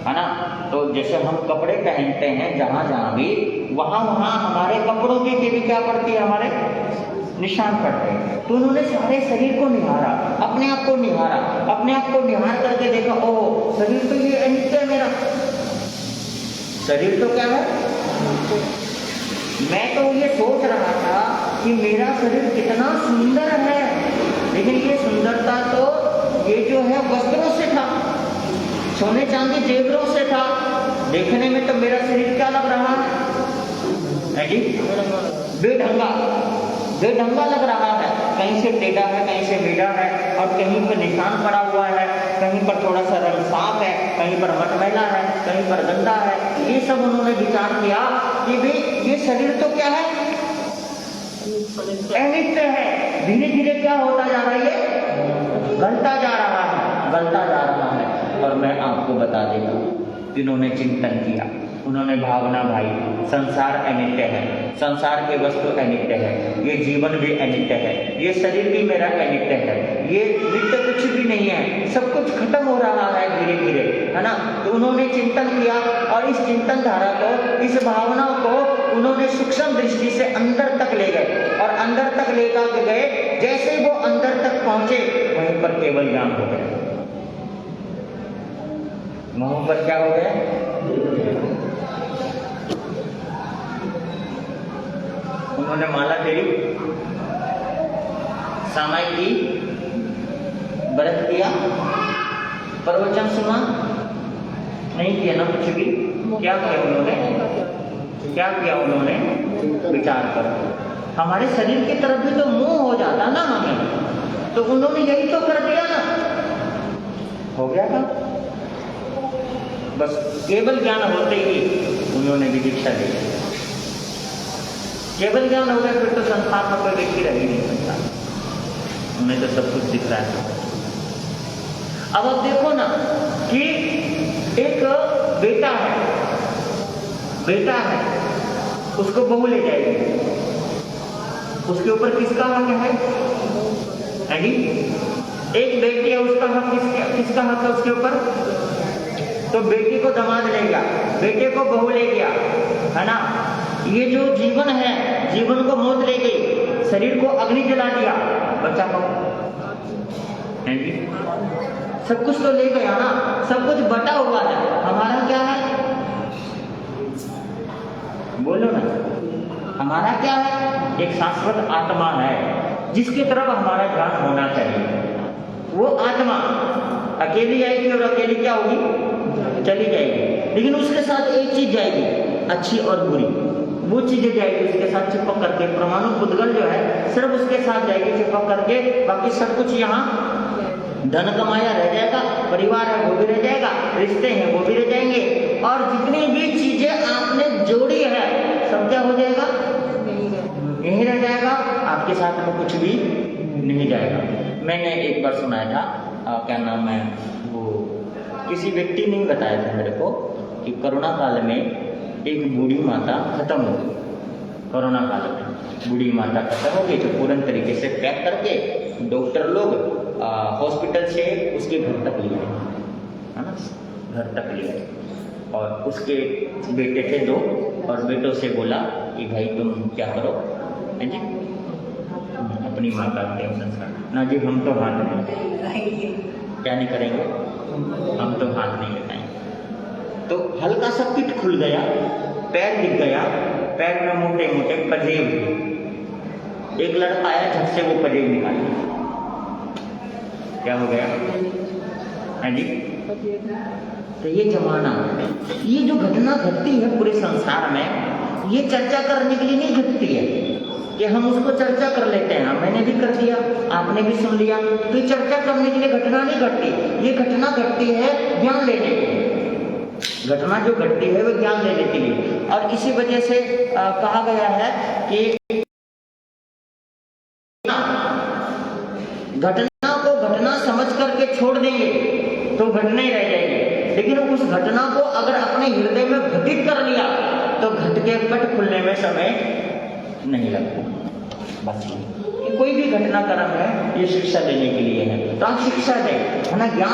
Speaker 1: है ना। तो जैसे हम कपड़े पहनते हैं जहां जहां भी, वहां वहां हमारे कपड़ों की भी क्या पड़ती है, हमारे निशान पड़ते हैं। तो उन्होंने सारे शरीर को निहारा, अपने आप को निहारा, अपने आप को निहार करके देखा, ओ शरीर तो ये अनित्य है, मेरा शरीर तो क्या है, मैं तो ये सोच रहा था कि मेरा शरीर कितना सुंदर है, लेकिन ये सुंदरता तो ये जो है वस्त्रों से था, सोने चांदी जेवरों से था, देखने में तो मेरा शरीर क्या लग रहा है जी, बेढंगा लग रहा है, कहीं से टेढ़ा है, कहीं से मेढ़ा है, और कहीं पर निशान पड़ा हुआ है, कहीं पर थोड़ा सा रंग साफ है, कहीं पर मटमैला है, कहीं पर गंदा है। ये सब उन्होंने विचार किया कि भाई ये शरीर तो क्या है, अनित्य है, धीरे धीरे क्या होता जा रहा है, गलता जा रहा है। और मैं आपको बता देता हूँ, इन्होंने चिंतन किया, उन्होंने भावना भाई, संसार अनित्य है, संसार के वस्तु अनित्य है, ये जीवन भी अनित्य है, ये शरीर भी मेरा अनित्य है, ये नित्य कुछ भी नहीं है, सब कुछ खत्म हो रहा है धीरे धीरे, है ना। तो उन्होंने चिंतन किया और इस चिंतन धारा को, इस भावना को उन्होंने सूक्ष्म दृष्टि से अंदर तक ले गए, और अंदर तक लेकर गए, जैसे वो अंदर तक पहुंचे वहीं पर केवल ज्ञान हो गया, वहां पर क्या हो गया, उन्होंने माला फेरी, सामायिक की, व्रत किया, प्रवचन सुना, नहीं किया ना कुछ भी, क्या किया उन्होंने विचार कर। हमारे शरीर की तरफ भी तो मोह हो जाता ना हमें, तो उन्होंने यही तो कर दिया ना, हो गया था। बस केवल ज्ञान होते ही उन्होंने भी दीक्षा दी, केवल ज्ञान हो गया, फिर तो संसार में कोई व्यक्ति रह ही नहीं सकता, उन्हें तो सब कुछ दिख रहा है। अब आप देखो ना कि एक बेटा है, उसको बहू ले जाएगी, उसके ऊपर किसका हक है जी? एक बेटी है, उसका हक किसका हक है उसके ऊपर? तो बेटी को दामाद ले गया, बेटे को बहू ले गया, है ना। ये जो जीवन है, जीवन को मौत ले गई, शरीर को अग्नि जला दिया, बच्चा को है जी, सब कुछ तो ले गया ना, सब कुछ बटा हुआ है। हमारा क्या है, बोलो ना, हमारा क्या है? एक शाश्वत आत्मा है जिसकी तरफ हमारा ध्यान होना चाहिए। वो आत्मा अकेली आएगी और अकेली क्या होगी, चली जाएगी, लेकिन उसके साथ एक चीज जाएगी, अच्छी और बुरी, वो चीजें जाएगी उसके साथ चिपक करके। परमाणु पुद्गल जो है सिर्फ उसके साथ जाएगी चिपक करके, बाकी सब कुछ यहाँ धन कमाया रह जाएगा, परिवार है वो भी रह जाएगा, रिश्ते हैं वो भी रह जाएंगे, और जितनी भी चीजें आपने जोड़ी है सब क्या हो जाएगा, यही रह जाएगा, आपके साथ में कुछ भी नहीं जाएगा। मैंने एक बार सुना था क्या नाम है वो, किसी व्यक्ति ने बताया था मेरे को कि कोरोना काल में एक बूढ़ी माता खत्म हो गई। कोरोना काल में बूढ़ी माता खत्म हो गई तो पूर्ण तरीके से पैक करके डॉक्टर लोग हॉस्पिटल से उसके घर तक ले गए, है ना, घर तक ले गए। और उसके बेटे थे 2 और बेटों से बोला कि भाई तुम क्या करो, है जी, अपनी माँ का अंतिम संस्कार। ना जी हम तो हाथ नहीं, क्या नहीं करेंगे, हम तो हाथ नहीं लगाएंगे। तो हल्का सा पिट खुल गया, पैर दिख गया, पैर में मोटे मोटे पजेब थे। एक लड़का आया, झट से वो पजेब निकाल दिया। क्या हो गया, है जी। तो ये जमाना, ये जो घटना घटती है पूरे संसार में, ये चर्चा करने के लिए नहीं घटती है कि हम उसको चर्चा कर लेते हैं। मैंने भी कर दिया, आपने भी सुन लिया, तो ये चर्चा करने के लिए घटना नहीं घटती। ये घटना घटती है ज्ञान लेने के लिए। घटना जो घटती है वो ज्ञान लेने के लिए। और इसी वजह से कहा गया है कि घटना को घटना समझ करके छोड़ देंगे तो घटना ही रह जाएगी, लेकिन उस घटना को अगर अपने हृदय में घटित कर लिया तो घट के कट खुलने में समय नहीं लगता। बस ये कोई भी घटनाक्रम है, ये शिक्षा देने के लिए है। तो आप शिक्षा दें, है ना, ज्ञान